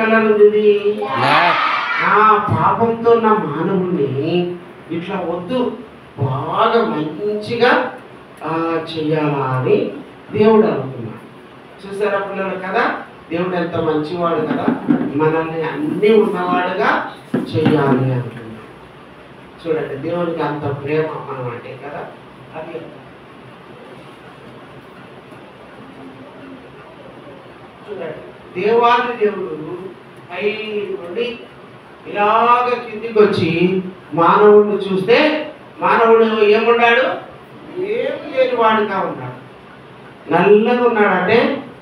Colour ఉంది? పాపంతో ఉన్న మానవుణ్ణి ఇట్లా వద్దు, బాగా మంచిగా చెయ్యాలా అని దేవుడు అనుకున్నాడు. చూసారా పిల్లలు కదా, దేవుడు ఎంత మంచివాడు కదా, మనల్ని అన్నీ ఉన్నవాడుగా చెయ్యాలి అనుకున్నాడు. చూడండి, దేవునికి అంత ప్రేమ మనం అంటే కదా. అది చూడండి, దేవాది దేవుడు పై నుండి ఇలాగ కిందికి వచ్చి మానవుడిని చూస్తే మానవుడు ఏమున్నాడు? ఏమి లేని వాడుగా ఉన్నాడు, నల్లగా ఉన్నాడు. అంటే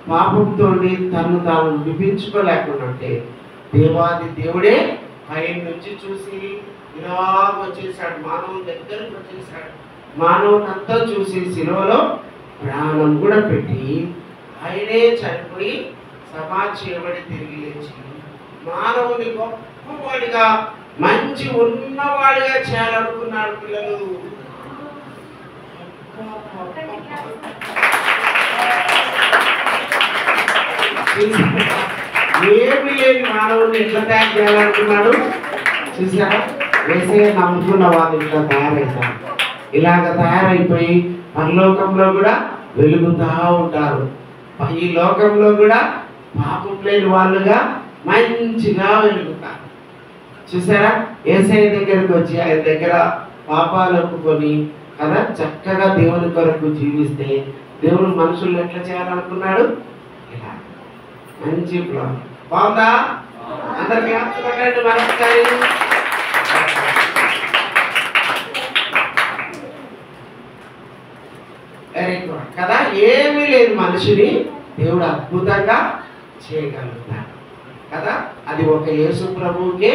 పాపంతో తను తాను విపించుకోలేకున్నట్టే దేవాది దేవుడే పై నుంచి చూసి ఇలాగ వచ్చేసాడు, మానవుని దగ్గరికి వచ్చేసాడు. మానవుని అంతా చూసి శిలువలో ప్రాణం కూడా పెట్టి ఆయనే చనిపోయి సమాధి చేయబడి తిరిగి లేచి మానవుని గొప్పవాడిగా మంచి ఉన్నవాడిగా చేయాలనుకున్నాడు. పిల్లలు ఏమి లేని మానవుని ఎట్లా తయారు చేయాలనుకున్నాడు? చూసారా, వేసే నమ్ముకున్న వాళ్ళు ఇట్లా తయారవుతారు. ఇలాగ తయారైపోయి పరలోకంలో కూడా వెలుగుతూ ఉంటారు, ఈ లోకంలో కూడా పాపం లేని వాళ్ళుగా మంచిగా వెలుగుతారు. చూసారా, యేసయ్య దగ్గరికి వచ్చి ఆయన దగ్గర పాపాలు ఒప్పుకొని కదా చక్కగా దేవుని కొరకు జీవిస్తే దేవుడు మనుషులను ఎట్లా చేయాలనుకున్నాడు? ఇలా మంచి ప్లాన్. బాగుందా? అందరికి ఆశపడండి మరొకసారి. వెరీ గుడ్ కదా, ఏమీ లేదు మనిషిని దేవుడు అద్భుతంగా చేయగలుగుతాడు కదా. అది ఒక యేసు ప్రభువుకే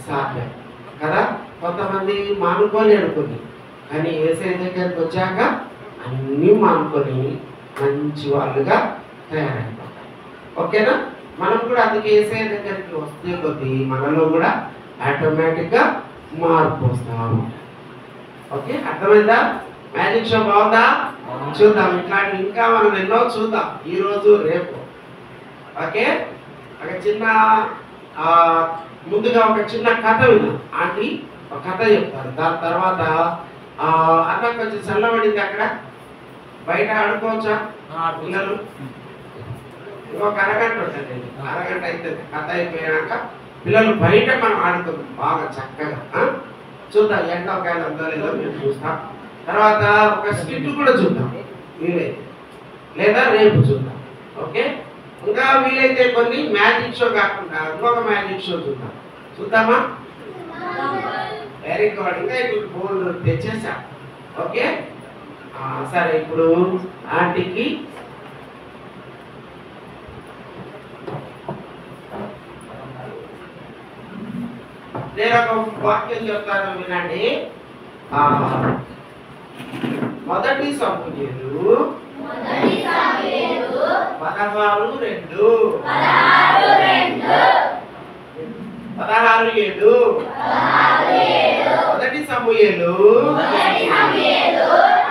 సాధ్యం కదా. కొంతమంది మానుకోలేరు కొన్ని, కానీ యేసయ్య దగ్గరికి వచ్చాక అన్నీ మానుకొని మంచి వాళ్ళుగా తయారైపోతారు. ఓకేనా? మనం కూడా అందుకే యేసయ్య దగ్గరికి వస్తే కొద్దీ మనలో కూడా ఆటోమేటిక్గా మార్పు వస్తాము. ఓకే, అర్థమైందా? మ్యాజిక్ షో బాగుందా? చూద్దాం, ఇట్లాంటి ఇంకా మనం ఎన్నో చూద్దాం ఈరోజు రేపు. ఓకే, ఒక చిన్న ముందుగా ఒక చిన్న కథ విన్నాం. ఆంటీ ఒక కథ చెప్తారు, దాని తర్వాత అన్న కొంచెం చల్లబడింది అక్కడ బయట ఆడుకోవచ్చా పిల్లలు? ఇంకొక అరగంట ఉంటుంది, అరగంట అవుతుంది కథ అయిపోయాక పిల్లలు బయట మనం ఆడుకుందాం బాగా చక్కగా. చూద్దాం ఎండ ఒకవేళ ఉందో లేదో మేము చూస్తాం. తర్వాత ఒక స్కిట్ కూడా చూద్దాం వీలైతే, లేదా రేపు చూద్దాం. ఓకే, ఇంకా వీలైతే కొన్ని మ్యాజిక్ షో కాకుండా ఇంకొక మ్యాజిక్ షో చూద్దాం. చూద్దామా? Very good. ఇంకా ఇప్పుడు బోర్డు తెచ్చేసా. ఓకే, సరే ఇప్పుడు ఆంటీకి నేను ఒక వాక్యం చెప్తాను వినండి. మొదటి సమూయేలు 16:2 16:7 మొదటి సమూయేలు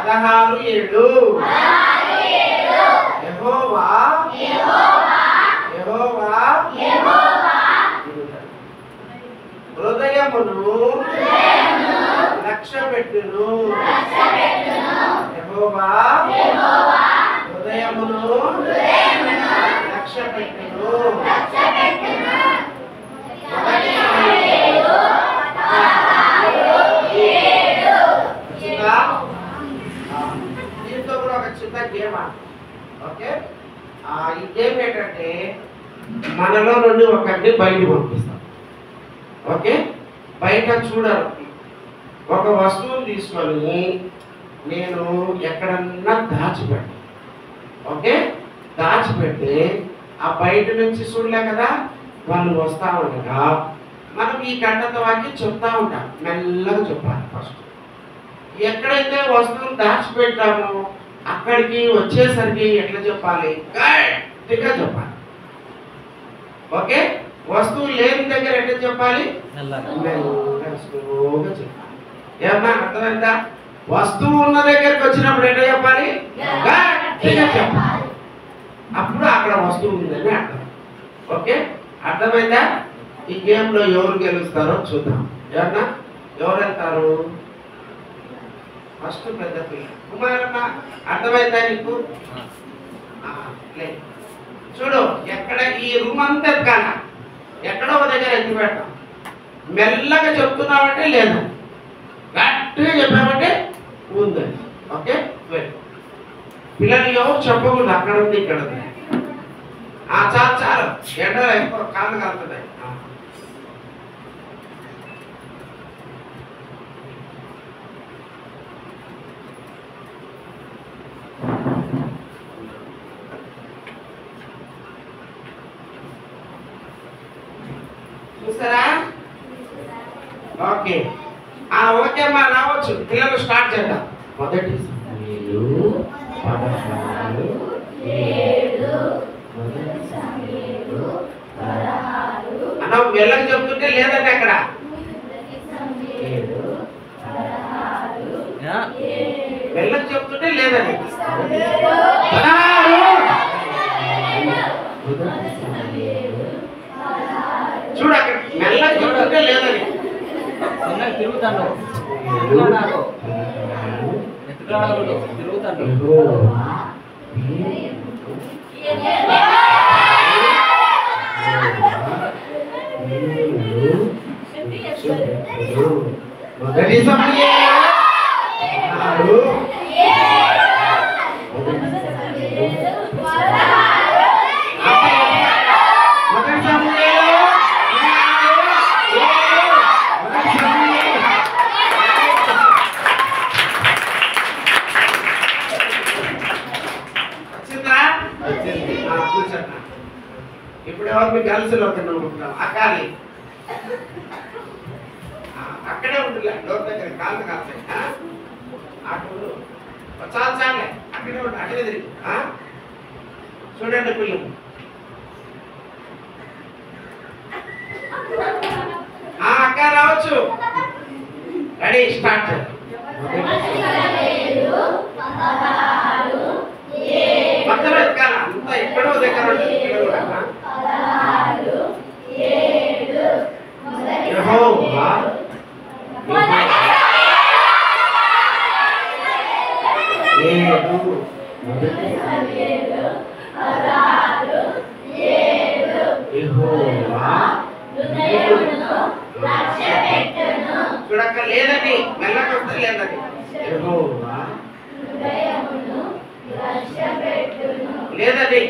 16:7 యెహోవా హృదయమును లక్ష్యపెట్టును. యెహోవా హృదయమును లక్ష్యపెట్టును. దీంతో కూడా ఒక చిన్న గేమ్. ఓకే, ఈ గేమ్ ఏంటంటే మనలో నుండి ఒకరిని బయటికి పంపిస్తాం. ఓకే, బయట చూడరు. ఒక వస్తువుని తీసుకొని నేను ఎక్కడన్నా దాచిపెట్టాను. ఓకే, దాచిపెడితే ఆ బయట నుంచి చూడలే కదా, వాళ్ళు వస్తా ఉండగా మనం ఈ కంటత వాక్యం చెప్తా ఉంటాం, మెల్లగా చెప్పాలి. ఫస్ట్ ఎక్కడైతే వస్తువులు దాచిపెట్టామో అక్కడికి వచ్చేసరికి ఎట్లా చెప్పాలి? గట్టిగా చెప్పాలి. ఓకే, వస్తువు లేని దగ్గర ఎట్లా చెప్పాలి? మెల్లగా స్లోగా చెప్పాలి. ఏమన్నా అర్థమైందా? వస్తువు ఉన్న దగ్గరికి వచ్చినప్పుడు ఎట్లా చెప్పాలి? గట్టిగా చెప్పాలి. అప్పుడు అక్కడ వస్తువు ఉందని అర్థం. ఓకే, అర్థమైందా? ఈ గేమ్లో ఎవరు గెలుస్తారో చూద్దాం. ఏమన్నా ఎవరు వెళ్తారు? ఫస్ట్ పెద్ద పిల్ల కుమారన్న. అర్థమైందా నీకు? చూడు, ఎక్కడ ఈ రూమ్ అంతా ఎత్తుకాల, ఎక్కడో ఒక దగ్గర ఎత్తి పెడతాం. మెల్లగా చెప్తున్నామంటే లేదు, గట్టిగా చెప్పామంటే ఉందని. ఓకే, పిల్లలు ఎవరు చెప్పకూడదు అక్కడ ఉంది ఇక్కడ ఉంది. చాలు చాలు, ఎండలో ఎక్కువ కాళ్ళు కాలుతున్నాయి. చూస్తారా? ఓకే, ఓకే అమ్మా, రావచ్చు. పిల్లలు స్టార్ట్ చేద్దాం. మొదటి అన్న వెళ్ళకి చెప్తుంటే లేదండి అక్కడ. వెళ్ళకి చెప్తుంటే లేదండి. చూడు అక్కడ మెల్లకి చెప్తుంటే లేదని. తిరుగుతాను మొదటి సమయం ఇప్పుడు ఎవరు మీ గర్ల్స్లో అనుకుంటున్నాం? అక్కాలి అక్కడే ఉంటుంది, డోర్ దగ్గర కాళ్ళు కాస్తాయి. అప్పుడు చాలు చాలే, అక్కడే ఉంటుంది, అక్కడే తిరిగి చూడండి పిల్లలు. అక్క రావచ్చు. రెడీ, స్టార్ట్ చేద్దాం. మొత్తం ఎత్తుకాల, అంతా ఎక్కడో దగ్గర ఉంటుంది. యెహోవా చూడక్క లేదని, మెల్లగా వస్తే లేదని. యెహోవా లేదని.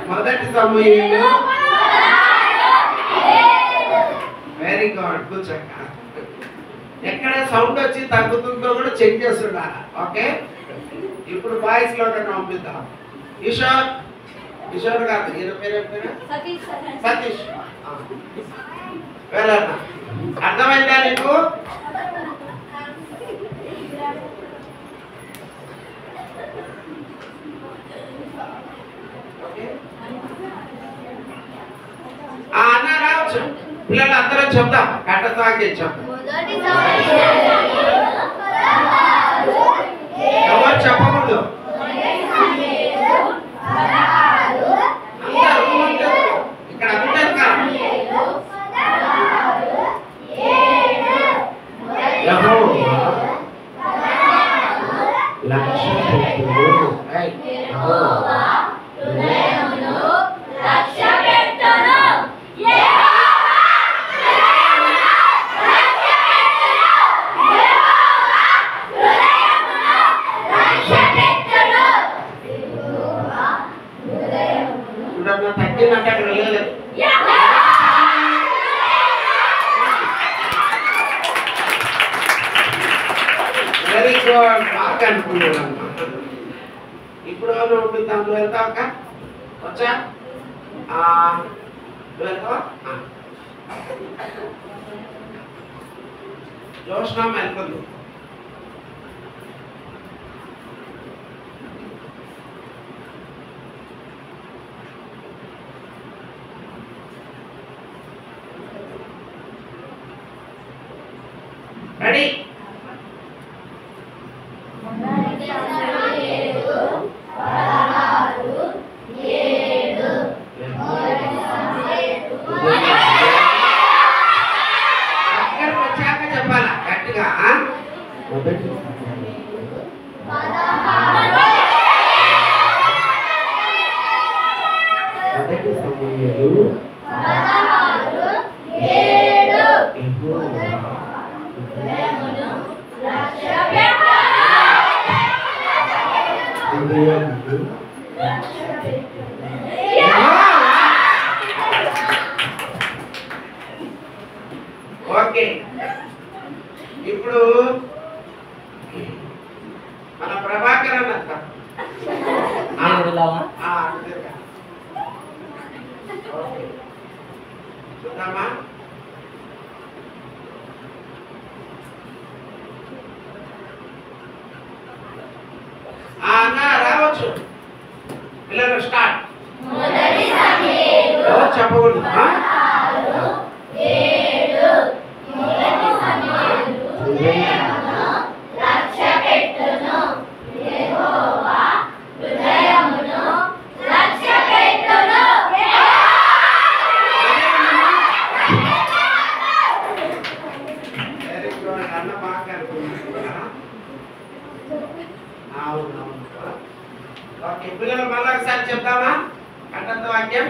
మొదటి సమయంలో వెరీ గుడ్, కూర్చోక. ఎక్కడ సౌండ్ వచ్చి తగ్గుతుందో కూడా చెక్ చేస్తుండాలి. ఓకే, ఇప్పుడు బాయ్స్ లో పంపిద్దాం. కిషోర్, కిషోర్ కాదు, ఈయన పేరు ఏం పేరు? సతీష్. వెళ్ళన్నా, అర్థమైందా నీకు? అన్న రావచ్చు. పిల్లలు అందరం చెప్దాం, కట్టతో ఆగే చెప్తాం. ఎవరు చెప్పకూడదు. ఇక్కడ అందరు తగ్గిందంటే అక్కడ లేదు. వెరీ గుడ్ బాగా అనుకున్నాడమ్మా. ఇప్పుడు నువ్వు వెళ్తావు అక్క వచ్చా నువ్వు వెళ్తావా జోష్నా వెళ్తుంది రెడీ వచ్చాక చెప్పాలా గట్టిగా మొదటి సమయాలు ఓకే ఇప్పుడు మన ప్రభాకర్ అన్న చూద్దామా అన్న రావచ్చు పిల్లలు స్టార్ట్ చెప్పకూడదు అన్న బాగా అనుకున్నాను. ఓకే పిల్లలు మళ్ళీ ఒకసారి చెప్తామా కంటంత వాక్యం